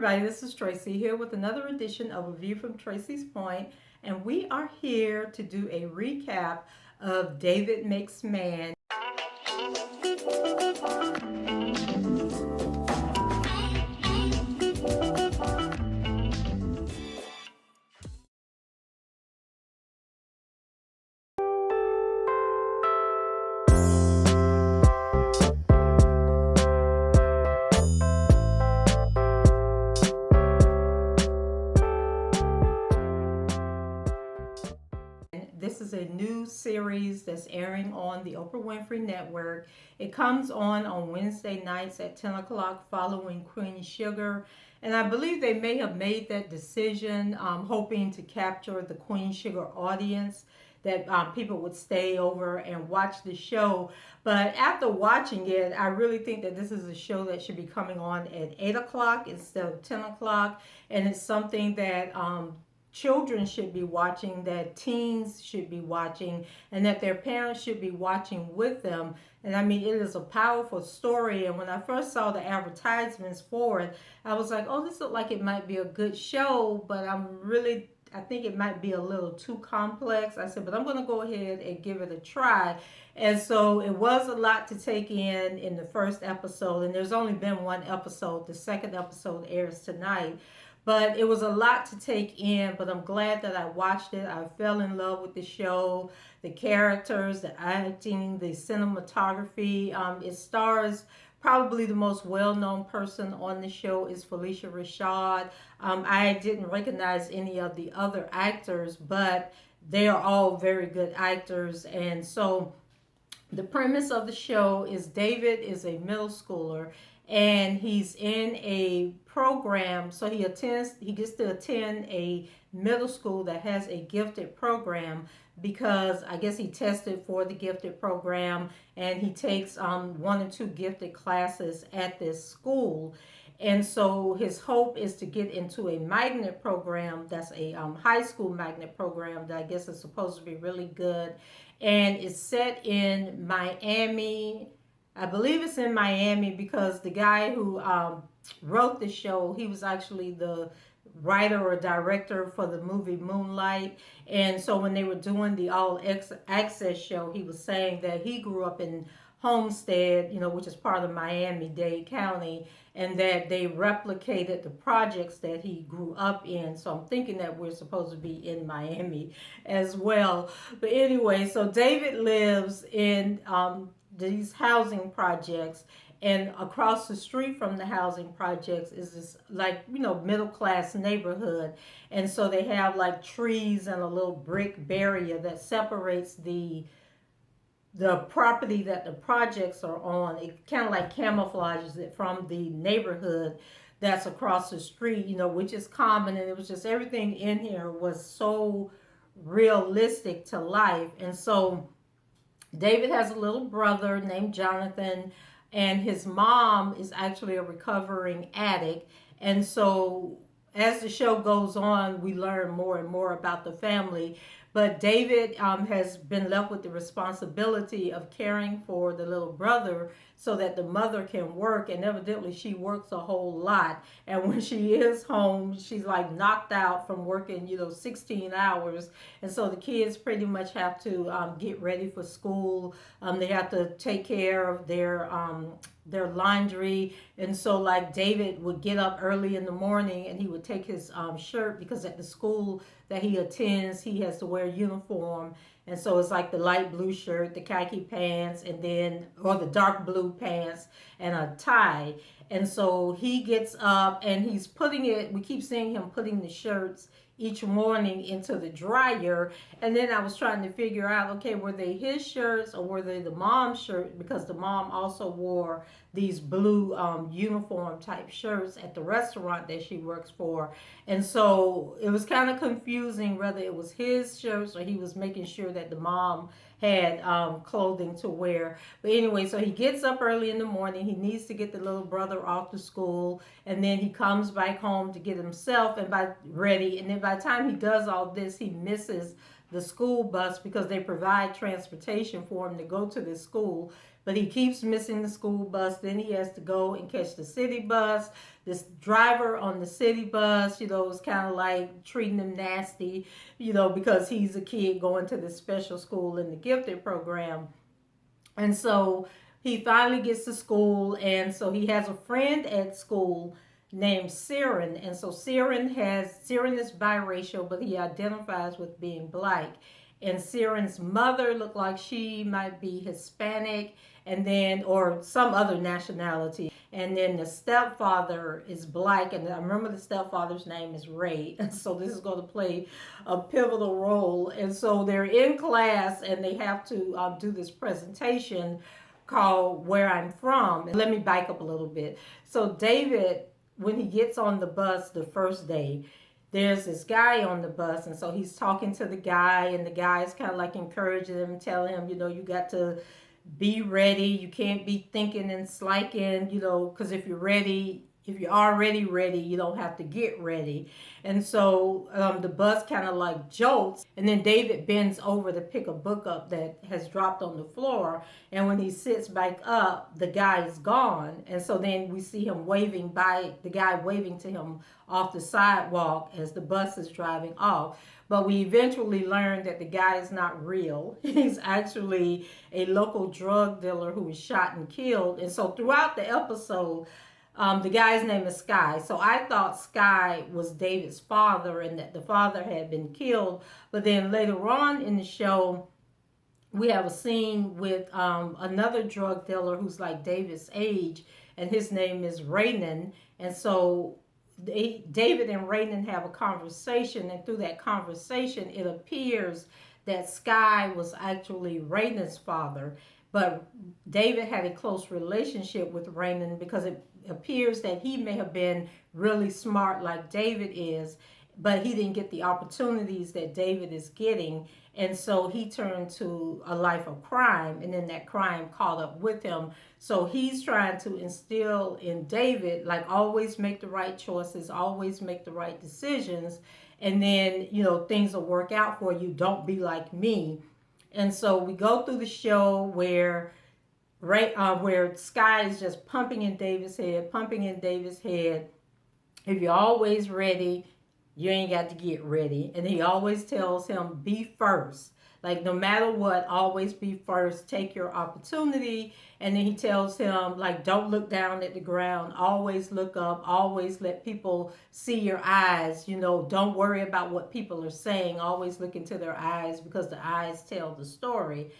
everybody, this is Tracy here with another edition of A View from Tracy's Point, and we are here to do a recap of David Makes Man. This is a new series that's airing on the Oprah Winfrey Network. It comes on Wednesday nights at 10 o'clock following Queen Sugar. And I believe they may have made that decision hoping to capture the Queen Sugar audience, that people would stay over and watch the show. But after watching it, I really think that this is a show that should be coming on at 8 o'clock instead of 10 o'clock. And it's something that children should be watching, that teens should be watching, and that their parents should be watching with them. And I mean, it is a powerful story. And when I first saw the advertisements for it, I was like, oh, this looks like it might be a good show, but I think it might be a little too complex. I said, but I'm going to go ahead and give it a try. And so it was a lot to take in the first episode. And there's only been one episode. The second episode airs tonight. But it was a lot to take in, but I'm glad that I watched it. I fell in love with the show, the characters, the acting, the cinematography. It stars probably the most well-known person on the show is Felicia Rashad. I didn't recognize any of the other actors, but they are all very good actors. And so the premise of the show is David is a middle schooler and he's in a program. So he gets to attend a middle school that has a gifted program because I guess he tested for the gifted program and he takes one or two gifted classes at this school. And so his hope is to get into a magnet program that's a high school magnet program that I guess is supposed to be really good. And it's set in Miami. I believe it's in Miami because the guy who wrote the show, he was actually the writer or director for the movie Moonlight. And so when they were doing the All Access show, he was saying that he grew up in Homestead, which is part of Miami-Dade County, and that they replicated the projects that he grew up in. So I'm thinking that we're supposed to be in Miami as well. But anyway, so David lives in these housing projects, and across the street from the housing projects is this middle class neighborhood. And so they have like trees and a little brick barrier that separates the property that the projects are on. It kind of like camouflages it from the neighborhood that's across the street, which is common. And it was just everything in here was so realistic to life. And so David has a little brother named Jonathan, and his mom is actually a recovering addict. And so as the show goes on, we learn more and more about the family. But David has been left with the responsibility of caring for the little brother so that the mother can work. And evidently she works a whole lot. And when she is home, she's like knocked out from working, 16 hours. And so the kids pretty much have to get ready for school. They have to take care of their laundry. And so like David would get up early in the morning and he would take his shirt, because at the school that he attends he has to wear a uniform, and so it's like the light blue shirt, the khaki pants, and then or the dark blue pants and a tie. And so he gets up and we keep seeing him putting the shirts each morning into the dryer. And then I was trying to figure out, okay, were they his shirts or were they the mom's shirt? Because the mom also wore these blue uniform type shirts at the restaurant that she works for. And so it was kind of confusing whether it was his shirts or he was making sure that the mom had clothing to wear. But anyway, so he gets up early in the morning. He needs to get the little brother off to school, and then he comes back home to get himself ready. And then by the time he does all this, he misses the school bus because they provide transportation for him to go to the school. but he keeps missing the school bus. Then he has to go and catch the city bus. This driver on the city bus, is kind of like treating him nasty, because he's a kid going to this special school in the gifted program. And so he finally gets to school, and so he has a friend at school named Siren. And so Siren is biracial, but he identifies with being black. And Siren's mother looked like she might be Hispanic, and then or some other nationality. And then the stepfather is black, and I remember the stepfather's name is Ray. And so this is going to play a pivotal role. And so they're in class, and they have to do this presentation called Where I'm From. And let me back up a little bit. So David, when he gets on the bus the first day, there's this guy on the bus, and so he's talking to the guy, and the guy is kind of like encouraging him, telling him, you got to be ready. You can't be thinking and slacking, because if you're already ready, you don't have to get ready. And so the bus kind of like jolts, and then David bends over to pick a book up that has dropped on the floor. And when he sits back up, the guy is gone. And so then we see him the guy waving to him off the sidewalk as the bus is driving off. But we eventually learn that the guy is not real. He's actually a local drug dealer who was shot and killed. And so throughout the episode, the guy's name is Sky. So I thought Sky was David's father and that the father had been killed. But then later on in the show, we have a scene with another drug dealer who's like David's age, and his name is Raynon. And so David and Raynon have a conversation, and through that conversation, it appears that Sky was actually Raynon's father. But David had a close relationship with Raynon because it appears that he may have been really smart like David is, but he didn't get the opportunities that David is getting. And so he turned to a life of crime, and then that crime caught up with him. So he's trying to instill in David, like, always make the right choices, always make the right decisions, and then, things will work out for you. Don't be like me. And so we go through the show where Sky is just pumping in David's head. If you're always ready, you ain't got to get ready. And he always tells him, be first. Like, no matter what, always be first. Take your opportunity. And then he tells him, like, don't look down at the ground. Always look up. Always let people see your eyes. Don't worry about what people are saying. Always look into their eyes, because the eyes tell the story.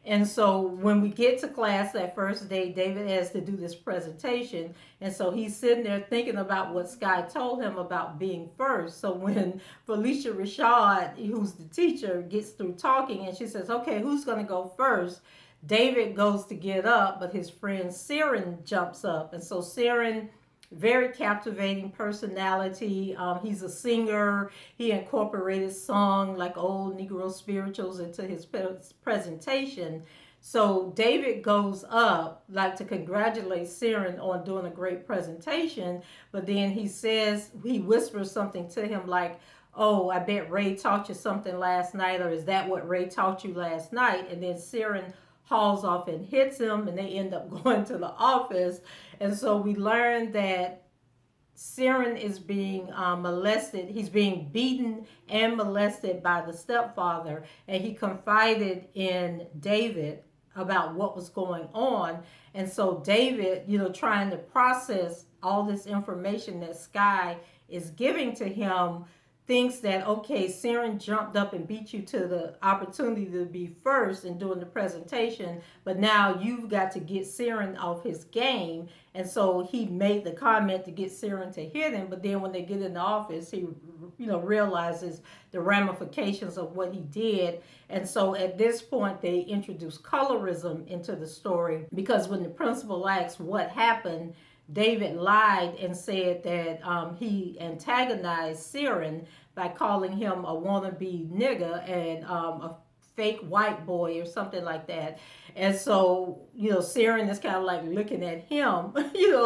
And so when we get to class that first day, David has to do this presentation. And so he's sitting there thinking about what Sky told him about being first. So when Felicia Rashad, who's the teacher, gets through talking and she says, okay, who's going to go first? David goes to get up, but his friend Siren jumps up. And so Siren, very captivating personality. He's a singer. He incorporated song like old Negro spirituals into his presentation. So David goes up like to congratulate Siren on doing a great presentation, but then he whispers something to him like, oh, I bet Ray taught you something last night, or is that what Ray taught you last night? And then Siren hauls off and hits him, and they end up going to the office. And so we learn that Siren is being molested. He's being beaten and molested by the stepfather, and he confided in David about what was going on. And so David, trying to process all this information that Sky is giving to him, thinks that, okay, Siren jumped up and beat you to the opportunity to be first in doing the presentation, but now you've got to get Siren off his game. And so he made the comment to get Siren to hit him, but then when they get in the office, he realizes the ramifications of what he did. And so at this point, they introduce colorism into the story, because when the principal asks what happened, David lied and said that he antagonized Siren by calling him a wannabe nigger and a fake white boy or something like that. And so, Siren is kind of like looking at him,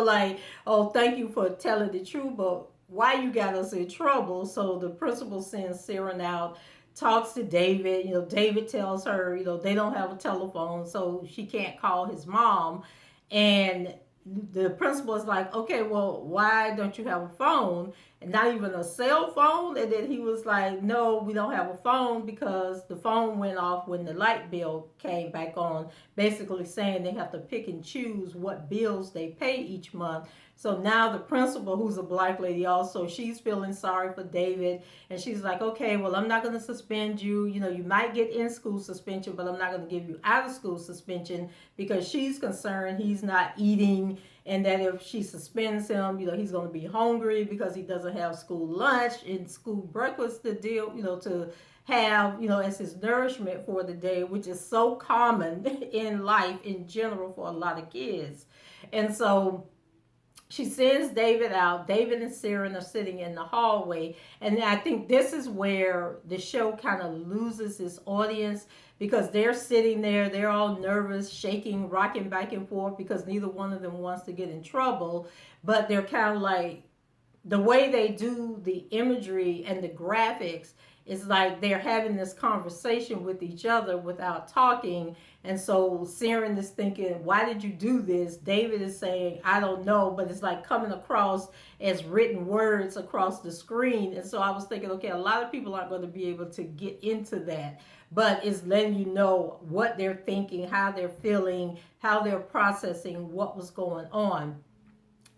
like, oh, thank you for telling the truth, but why you got us in trouble? So the principal sends Siren out talks to David. David tells her, they don't have a telephone, so she can't call his mom. And the principal is like, okay, well, why don't you have a phone? And not even a cell phone? And then he was like, no, we don't have a phone because the phone went off when the light bill came back on. Basically saying they have to pick and choose what bills they pay each month. So now the principal, who's a black lady also, she's feeling sorry for David. And she's like, okay, well, I'm not going to suspend you. You might get in-school suspension, but I'm not going to give you out-of-school suspension, because she's concerned he's not eating, and that if she suspends him, he's going to be hungry because he doesn't have school lunch and school breakfast to deal, to have, as his nourishment for the day, which is so common in life in general for a lot of kids. And so she sends David out. David and Siren are sitting in the hallway. And I think this is where the show kind of loses its audience, because they're sitting there, they're all nervous, shaking, rocking back and forth, because neither one of them wants to get in trouble. But they're kind of like, the way they do the imagery and the graphics is like they're having this conversation with each other without talking. And so Siren is thinking, why did you do this? David is saying, I don't know, but it's like coming across as written words across the screen. And so I was thinking, okay, a lot of people aren't going to be able to get into that, but it's letting you know what they're thinking, how they're feeling, how they're processing what was going on.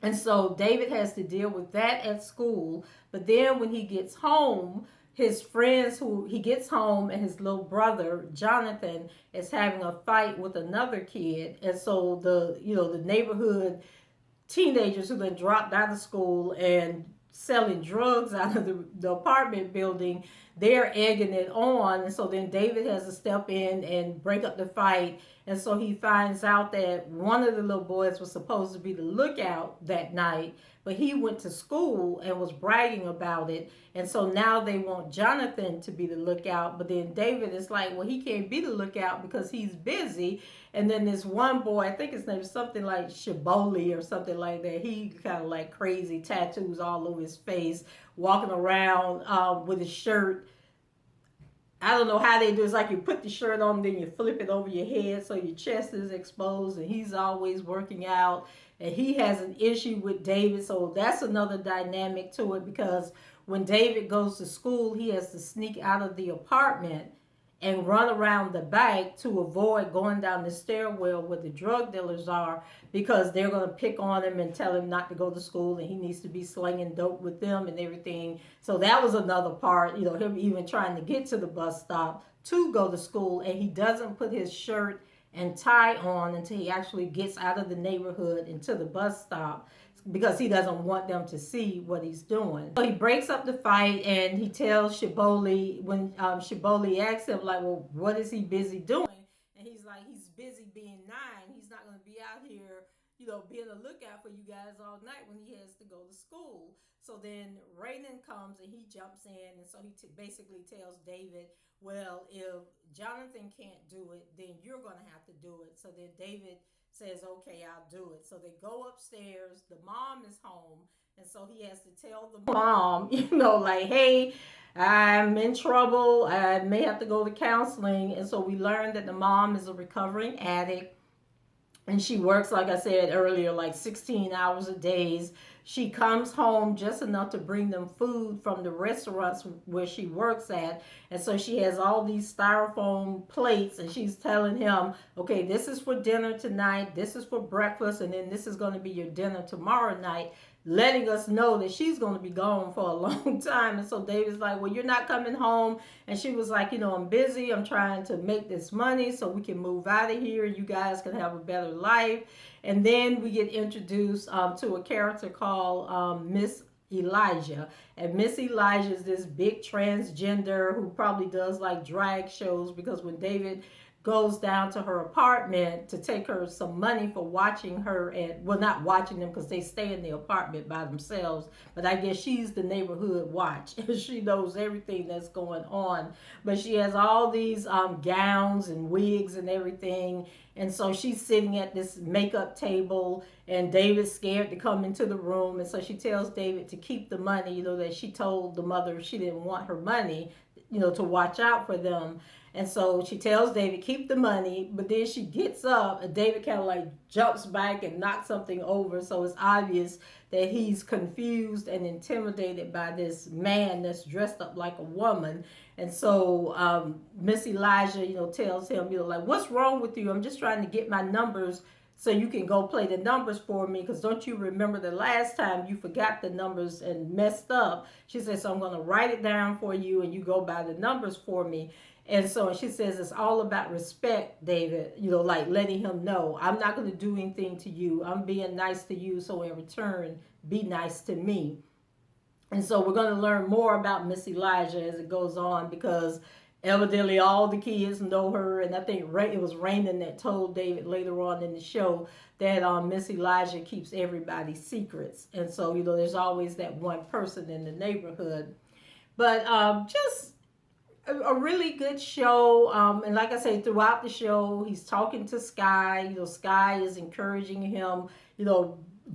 And so David has to deal with that at school. But then when he gets home, his friends, who he gets home, and his little brother Jonathan is having a fight with another kid. And so the neighborhood teenagers who then dropped out of school and selling drugs out of the apartment building, they're egging it on. And so then David has to step in and break up the fight. And so he finds out that one of the little boys was supposed to be the lookout that night, but he went to school and was bragging about it. And so now they want Jonathan to be the lookout, but then David is like, well, he can't be the lookout because he's busy. And then this one boy, I think his name is something like Shiboli or something like that. He kind of like crazy, tattoos all over his face, walking around with his shirt. I don't know how they do it. It's like you put the shirt on, then you flip it over your head so your chest is exposed, and he's always working out. And he has an issue with David, so that's another dynamic to it, because when David goes to school, he has to sneak out of the apartment and run around the back to avoid going down the stairwell where the drug dealers are, because they're going to pick on him and tell him not to go to school, and he needs to be slinging dope with them and everything. So that was another part, him even trying to get to the bus stop to go to school, and he doesn't put his shirt and tie on until he actually gets out of the neighborhood into the bus stop, because he doesn't want them to see what he's doing. So he breaks up the fight, and he tells Shiboli, when Shiboli asks him, like, well, what is he busy doing? And he's like, he's busy being 9. He's not going to be out here, being a lookout for you guys all night when he has to go to school. So then Raiden comes and he jumps in, and so he basically tells David, well, if Jonathan can't do it, then you're going to have to do it. So then David says, okay, I'll do it. So they go upstairs. The mom is home. And so he has to tell the mom, like, hey, I'm in trouble. I may have to go to counseling. And so we learned that the mom is a recovering addict. And she works, like I said earlier, like 16 hours a day. She comes home just enough to bring them food from the restaurants where she works at. And so she has all these styrofoam plates, and she's telling him, okay, this is for dinner tonight, this is for breakfast, and then this is going to be your dinner tomorrow night, letting us know that she's going to be gone for a long time. And so David's like, well, you're not coming home. And she was like, I'm busy. I'm trying to make this money so we can move out of here. You guys can have a better life. And then we get introduced to a character called Miss Elijah. And Miss Elijah is this big transgender who probably does like drag shows, because when David goes down to her apartment to take her some money for watching her, and well, not watching them because they stay in the apartment by themselves, but I guess she's the neighborhood watch. She knows everything that's going on, but she has all these gowns and wigs and everything. And so she's sitting at this makeup table, and David's scared to come into the room. And so she tells David to keep the money, that she told the mother she didn't want her money, to watch out for them. And so she tells David, keep the money, but then she gets up and David kind of like jumps back and knocks something over. So it's obvious that he's confused and intimidated by this man that's dressed up like a woman. And so Miss Elijah, tells him, like, what's wrong with you? I'm just trying to get my numbers so you can go play the numbers for me, because don't you remember the last time you forgot the numbers and messed up? She says, so I'm going to write it down for you and you go by the numbers for me. And so she says, it's all about respect, David, like letting him know, I'm not going to do anything to you. I'm being nice to you, so in return, be nice to me. And so we're going to learn more about Miss Elijah as it goes on, because evidently all the kids know her. And I think it was Raymond that told David later on in the show that Miss Elijah keeps everybody's secrets. And so, there's always that one person in the neighborhood. But just a really good show. And like I say, throughout the show, he's talking to Sky. Sky is encouraging him,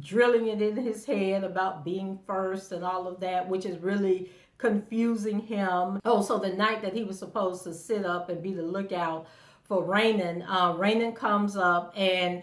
drilling it in his head about being first and all of that, which is really confusing him. Oh, so the night that he was supposed to sit up and be the lookout for Rainin comes up and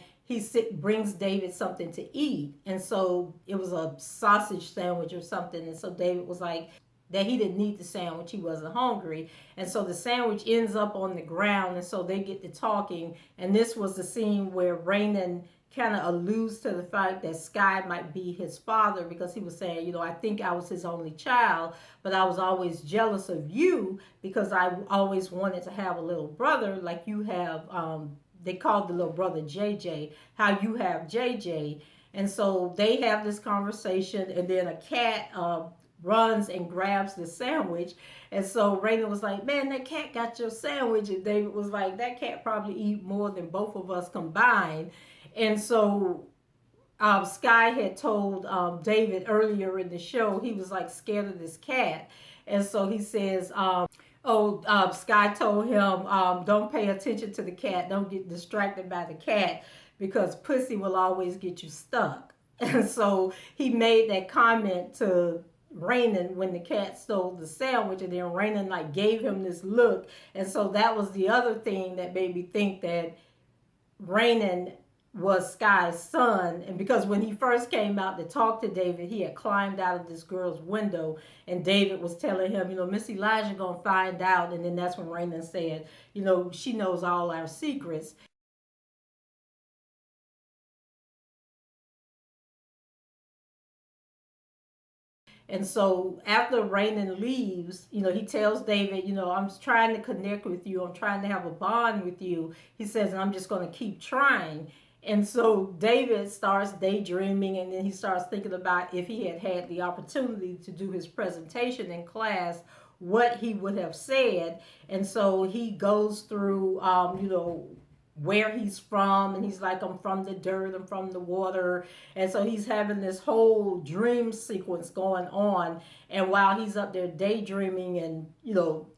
brings David something to eat. And so it was a sausage sandwich or something. And so David was like, that he didn't need the sandwich, he wasn't hungry. And so the sandwich ends up on the ground, and so they get to talking. And this was the scene where Rainin kind of alludes to the fact that Sky might be his father, because he was saying, I think I was his only child, but I was always jealous of you because I always wanted to have a little brother like you have. They called the little brother JJ, how you have JJ. And so they have this conversation, and then a cat runs and grabs the sandwich. And so Raina was like, man, that cat got your sandwich. And David was like, that cat probably eat more than both of us combined. And so Sky had told David earlier in the show, he was like scared of this cat. And so he says, Sky told him, don't pay attention to the cat. Don't get distracted by the cat, because pussy will always get you stuck. And so he made that comment to Rainin when the cat stole the sandwich, and then Rainin like gave him this look. And so that was the other thing that made me think that Rainin was Sky's son. And because when he first came out to talk to David, he had climbed out of this girl's window, and David was telling him, Miss Elijah gonna find out. And then that's when Rainin said, she knows all our secrets. And so after Rainin leaves, he tells David, I'm trying to connect with you. I'm trying to have a bond with you. He says, and I'm just going to keep trying. And so David starts daydreaming, and then he starts thinking about if he had had the opportunity to do his presentation in class, what he would have said. And so he goes through, where he's from, and he's like, I'm from the dirt, I'm from the water. And so he's having this whole dream sequence going on. And while he's up there daydreaming and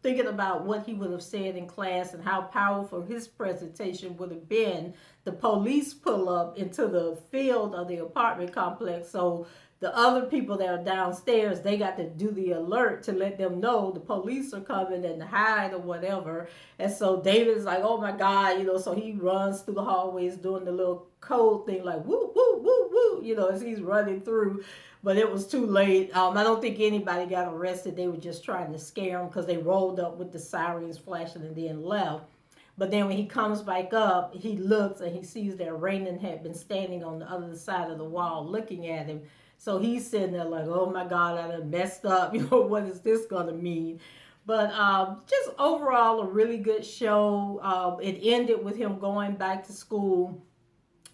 thinking about what he would have said in class and how powerful his presentation would have been, the police pull up into the field of the apartment complex. So the other people that are downstairs, they got to do the alert to let them know the police are coming and hide or whatever. And so David's like, oh my God, so he runs through the hallways doing the little code thing, like woo, woo, woo, woo, as he's running through. But it was too late. I don't think anybody got arrested. They were just trying to scare him, because they rolled up with the sirens flashing and then left. But then when he comes back up, he looks and he sees that Rainin had been standing on the other side of the wall looking at him. So he's sitting there like, oh my God, I done messed up. What is this going to mean? But just overall, a really good show. It ended with him going back to school,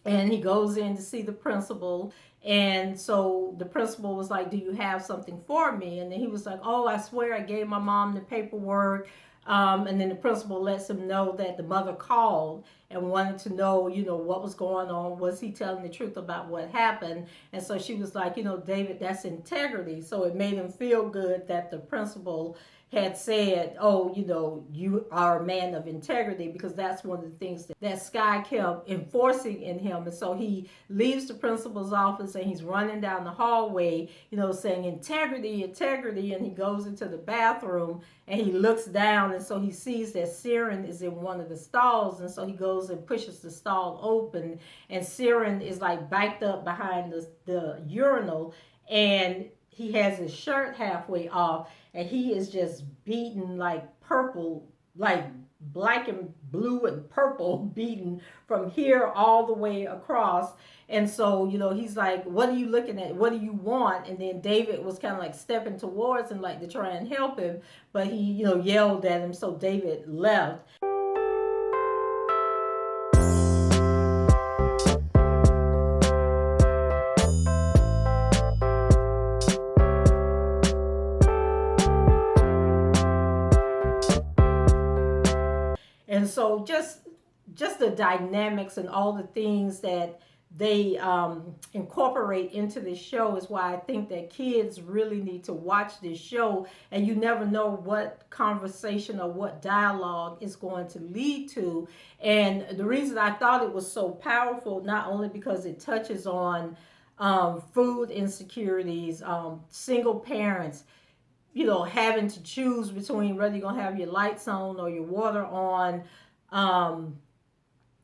and he goes in to see the principal. And so the principal was like, do you have something for me? And then he was like, oh, I swear I gave my mom the paperwork. And then the principal lets him know that the mother called. and wanted to know, what was going on. Was he telling the truth about what happened? And so she was like, David, that's integrity. So it made him feel good that the principal had said, oh, you are a man of integrity, because that's one of the things that Sky kept enforcing in him. And so he leaves the principal's office and he's running down the hallway, saying integrity, integrity. And he goes into the bathroom and he looks down, and so he sees that Siren is in one of the stalls. And so he goes and pushes the stall open, and Siren is like backed up behind the urinal, and he has his shirt halfway off, and he is just beaten like purple, like black and blue and purple, beaten from here all the way across. And so, he's like, what are you looking at? What do you want? And then David was kind of like stepping towards him, like to try and help him, but he, yelled at him. So David left. And so just the dynamics and all the things that they incorporate into this show is why I think that kids really need to watch this show. And you never know what conversation or what dialogue is going to lead to. And the reason I thought it was so powerful, not only because it touches on food insecurities, single parents, having to choose between whether you're going to have your lights on or your water on,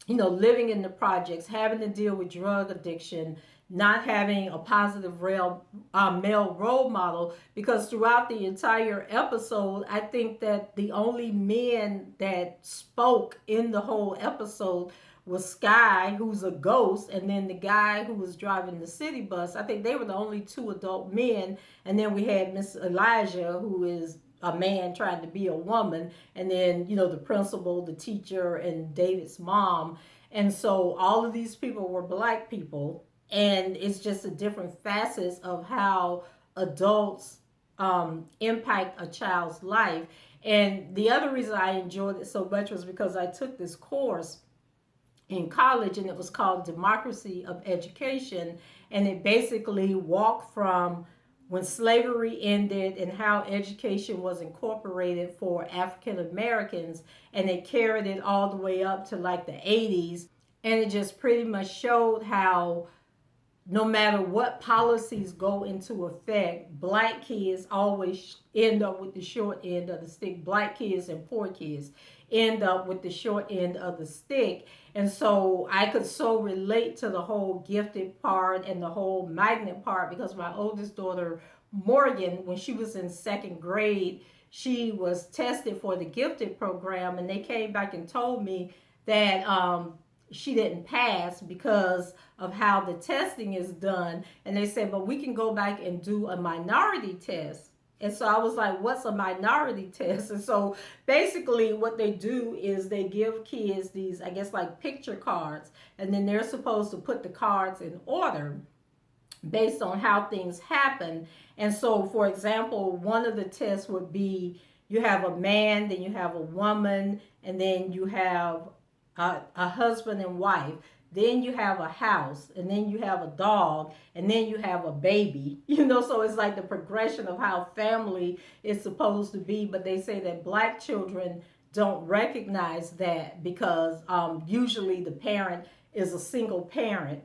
living in the projects, having to deal with drug addiction, not having a positive male role model. Because throughout the entire episode, I think that the only men that spoke in the whole episode was Sky, who's a ghost, and then the guy who was driving the city bus. I think they were the only two adult men. And then we had Miss Elijah, who is a man trying to be a woman, and then the principal, the teacher, and David's mom. And so all of these people were black people, and it's just a different facets of how adults impact a child's life. And the other reason I enjoyed it so much was because I took this course in college, and it was called Democracy of Education, and it basically walked from when slavery ended and how education was incorporated for African Americans, and it carried it all the way up to like the 80s. And it just pretty much showed how no matter what policies go into effect, black kids always end up with the short end of the stick. Black kids and poor kids end up with the short end of the stick. And so I could so relate to the whole gifted part and the whole magnet part, because my oldest daughter, Morgan, when she was in second grade, she was tested for the gifted program, and they came back and told me that she didn't pass because of how the testing is done. And they said, but we can go back and do a minority test. And so I was like, what's a minority test? And so basically what they do is they give kids these, I guess, like picture cards, and then they're supposed to put the cards in order based on how things happen. And so, for example, one of the tests would be you have a man, then you have a woman, and then you have a husband and wife. Then you have a house, and then you have a dog, and then you have a baby. So it's like the progression of how family is supposed to be. But they say that black children don't recognize that because usually the parent is a single parent.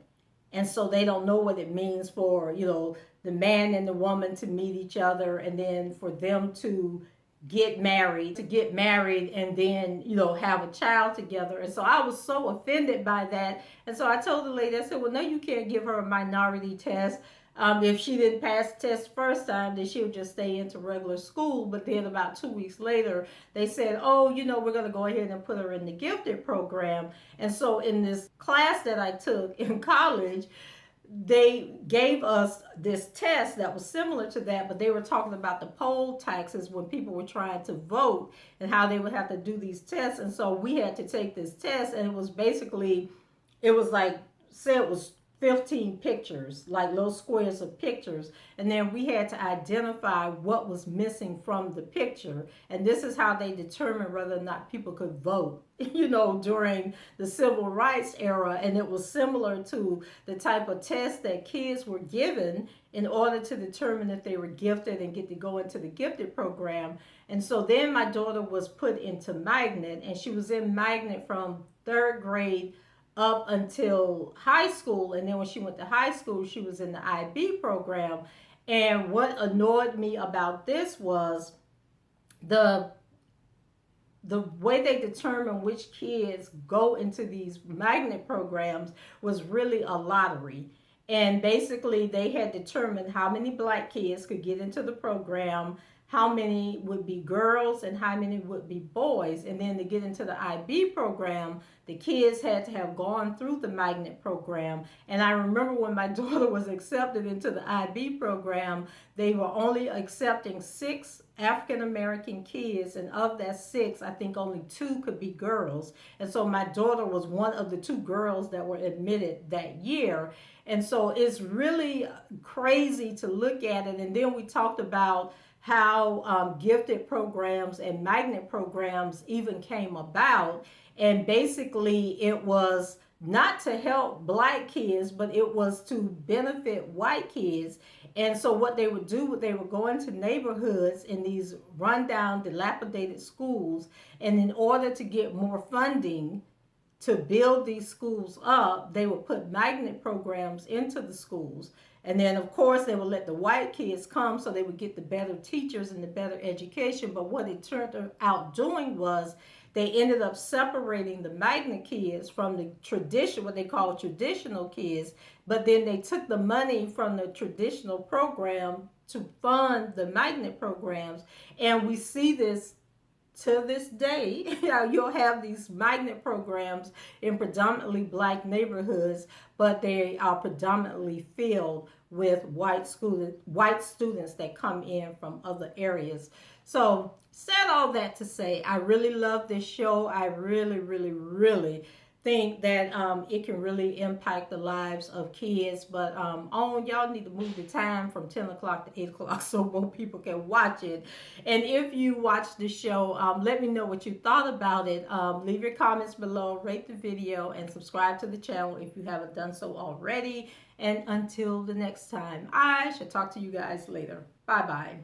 And so they don't know what it means for, the man and the woman to meet each other, and then for them to get married and then have a child together. And so I was so offended by that. And so I told the lady, I said, well, no, you can't give her a minority test. If she didn't pass the test first time, then she'll just stay into regular school. But then about 2 weeks later, they said, oh, we're going to go ahead and put her in the gifted program. And so in this class that I took in college, they gave us this test that was similar to that, but they were talking about the poll taxes when people were trying to vote and how they would have to do these tests. And so we had to take this test, and it was basically, it was like, say it was 15 pictures, like little squares of pictures. And then we had to identify what was missing from the picture. And this is how they determined whether or not people could vote, during the civil rights era. And it was similar to the type of test that kids were given in order to determine if they were gifted and get to go into the gifted program. And so then my daughter was put into magnet, and she was in magnet from third grade up until high school. And then when she went to high school, she was in the IB program. And what annoyed me about this was the way they determine which kids go into these magnet programs was really a lottery. And basically, they had determined how many black kids could get into the program, how many would be girls, and how many would be boys. And then to get into the IB program, the kids had to have gone through the magnet program. And I remember when my daughter was accepted into the IB program, they were only accepting 6 African American kids, and of that 6, I think only 2 could be girls. And so my daughter was one of the 2 girls that were admitted that year. And so it's really crazy to look at it. And then we talked about how gifted programs and magnet programs even came about. And basically, it was not to help black kids, but it was to benefit white kids. And so what they would do, they would go into neighborhoods in these rundown, dilapidated schools. And in order to get more funding to build these schools up, they would put magnet programs into the schools. And then, of course, they would let the white kids come so they would get the better teachers and the better education. But what it turned out doing was they ended up separating the magnet kids from the tradition, what they call traditional kids. But then they took the money from the traditional program to fund the magnet programs. And we see this to this day. You'll have these magnet programs in predominantly black neighborhoods, but they are predominantly filled with white students that come in from other areas. So, said all that to say, I really love this show. I really, really, really think that it can really impact the lives of kids. But y'all need to move the time from 10 o'clock to 8 o'clock so more people can watch it. And if you watch the show, let me know what you thought about it. Leave your comments below, rate the video, and subscribe to the channel if you haven't done so already. And until the next time, I shall talk to you guys later. Bye-bye.